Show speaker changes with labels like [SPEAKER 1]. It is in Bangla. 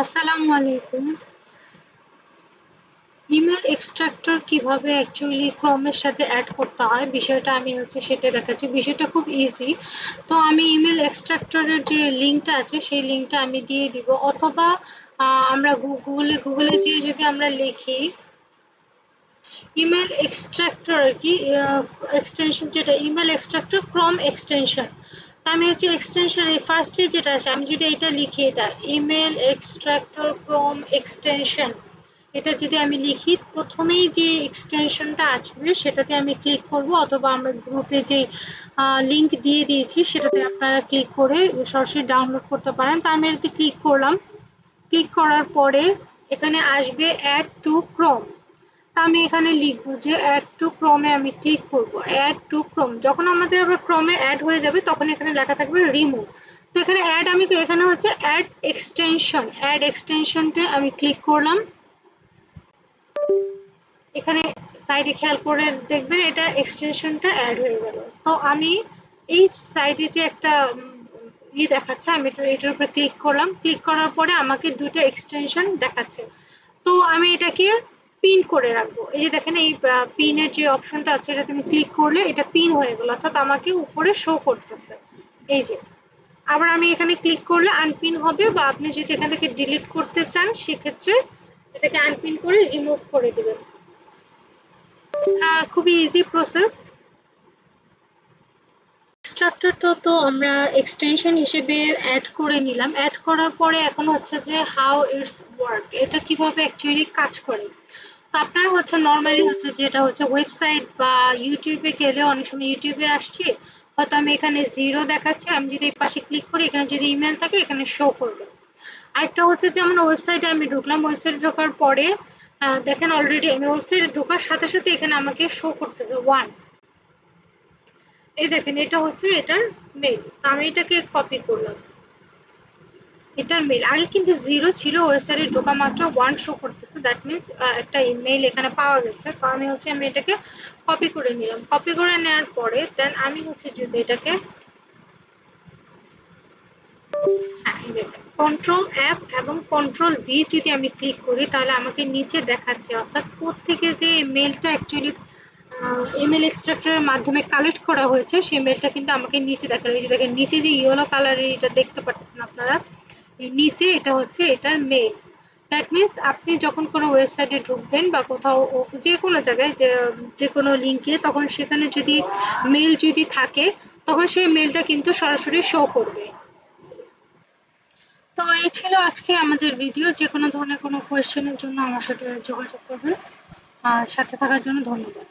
[SPEAKER 1] আসসালামু আলাইকুম। ইমেল এক্সট্রাক্টর কিভাবে অ্যাকচুয়ালি ক্রমের সাথে অ্যাড করতে হয় বিষয়টা আমি সেটা দেখাচ্ছি। বিষয়টা খুব ইজি। তো আমি ইমেল এক্সট্রাক্টরের যে লিঙ্কটা আছে সেই লিঙ্কটা আমি দিয়ে দিব, অথবা আমরা গুগলে যেয়ে যদি আমরা লিখি ইমেল এক্সট্রাক্টর আর কি, এক্সটেনশন যেটা ইমেল এক্সট্রাক্টর ক্রম এক্সটেনশন। আমি এক্সটেনশন এই ফার্স্টে যেটা আছে, আমি যদি এটা লিখি, এটা ইমেল এক্সট্রাক্টর ক্রম এক্সটেনশন, এটা যদি আমি লিখি প্রথমেই যে এক্সটেনশনটা আসবে সেটাতে আমি ক্লিক করব, অথবা আমরা গ্রুপে যে লিংক দিয়ে দিয়েছি সেটাতে আপনারা ক্লিক করে সরাসরি ডাউনলোড করতে পারেন। তো আমি এটাতে ক্লিক করলাম। ক্লিক করার পরে এখানে আসবে অ্যাড টু ক্রোম। আমি এখানে লিখবো যে অ্যাড টু ক্রমে আমি ক্লিক করব। অ্যাড টু ক্রম যখন আমাদের আবার ক্রমে অ্যাড হয়ে যাবে তখন এখানে লেখা থাকবে রিমুভ। তো এখানে অ্যাড আমি এখানে অ্যাড এক্সটেনশনটা আমি ক্লিক করলাম। এখানে সাইডে খেয়াল করে দেখবেন এটা এক্সটেনশনটা অ্যাড হয়ে গেল। তো আমি এই সাইডে যে একটা দেখাচ্ছে, আমি এটার উপরে ক্লিক করলাম। ক্লিক করার পরে আমাকে দুটো এক্সটেনশন দেখাচ্ছে। তো আমি এটাকে পিন করে রাখবো। এই যে দেখেন এই পিনের যে অপশনটা আছে এটা তুমি ক্লিক করলে এটা পিন হয়ে গেল, অর্থাৎ আমাকে উপরে শো করতেছে। এই যে আবার আমি এখানে ক্লিক করলে আনপিন হবে, বা আপনি যদি এখান থেকে ডিলিট করতে চান সেক্ষেত্রে এটাকে আনপিন করে রিমুভ করে দিবেন। খুবই ইজি প্রসেস। এক্সট্রাক্টরটা তো আমরা এক্সটেনশন হিসেবে অ্যাড করে নিলাম। অ্যাড করার পরে এখন যে হাউ ইটস ওয়ার্ক, এটা কিভাবে অ্যাকচুয়ালি কাজ করে। তো আপনারা নর্মালি যেটা ওয়েবসাইট বা ইউটিউবে গেলে অনেক সময় ইউটিউবে আসছে, হয়তো আমি এখানে 0 দেখাচ্ছে, আমি যদি এই পাশে ক্লিক করি এখানে যদি ইমেল থাকে এখানে শো করবে। আরেকটা যেমন ওয়েবসাইটে আমি ঢুকলাম, ওয়েবসাইটে ঢোকার পরে দেখেন অলরেডি আমি ওয়েবসাইটে ঢোকার সাথে সাথে এখানে আমাকে শো করতেছে 1। এই দেখেন এটা এটার মেল। আমি এটাকে কপি করলাম। এটার মেল আগে কিন্তু 0 ছিল, ওয়েবসাইটে ঢোকা মাত্র 1 শো করতেছে, দ্যাট মিনস একটা ইমেল এখানে পাওয়া গেছে। তো আমি এটাকে কপি করে নিলাম। কপি করে নেওয়ার পরে দেন আমি যদি এটাকে কন্ট্রোল এফ এবং কন্ট্রোল ভি যদি আমি ক্লিক করি তাহলে আমাকে নিচে দেখাচ্ছে, অর্থাৎ কোত্থেকে যে মেলটা অ্যাকচুয়ালি ইমেল এক্সট্রাক্টরের মাধ্যমে কালেক্ট করা হয়েছে সেই মেলটা কিন্তু আমাকে নিচে দেখালো। এই যে দেখেন নিচে যে ইয়েলো কালারের এটা দেখতে পাচ্ছেন আপনারা, নিচে এটা এটার মেল। দ্যাট মিনস আপনি যখন কোনো ওয়েবসাইটে ঢুকবেন বা কোথাও যে কোনো জায়গায় যে কোনো লিঙ্কে, তখন সেখানে যদি মেল যদি থাকে তখন সেই মেলটা কিন্তু সরাসরি শো করবে। তো এই ছিল আজকে আমাদের ভিডিও। যে কোনো ধরনের কোনো কোয়েশ্চেনের জন্য আমার সাথে যোগাযোগ করবেন। আর সাথে থাকার জন্য ধন্যবাদ।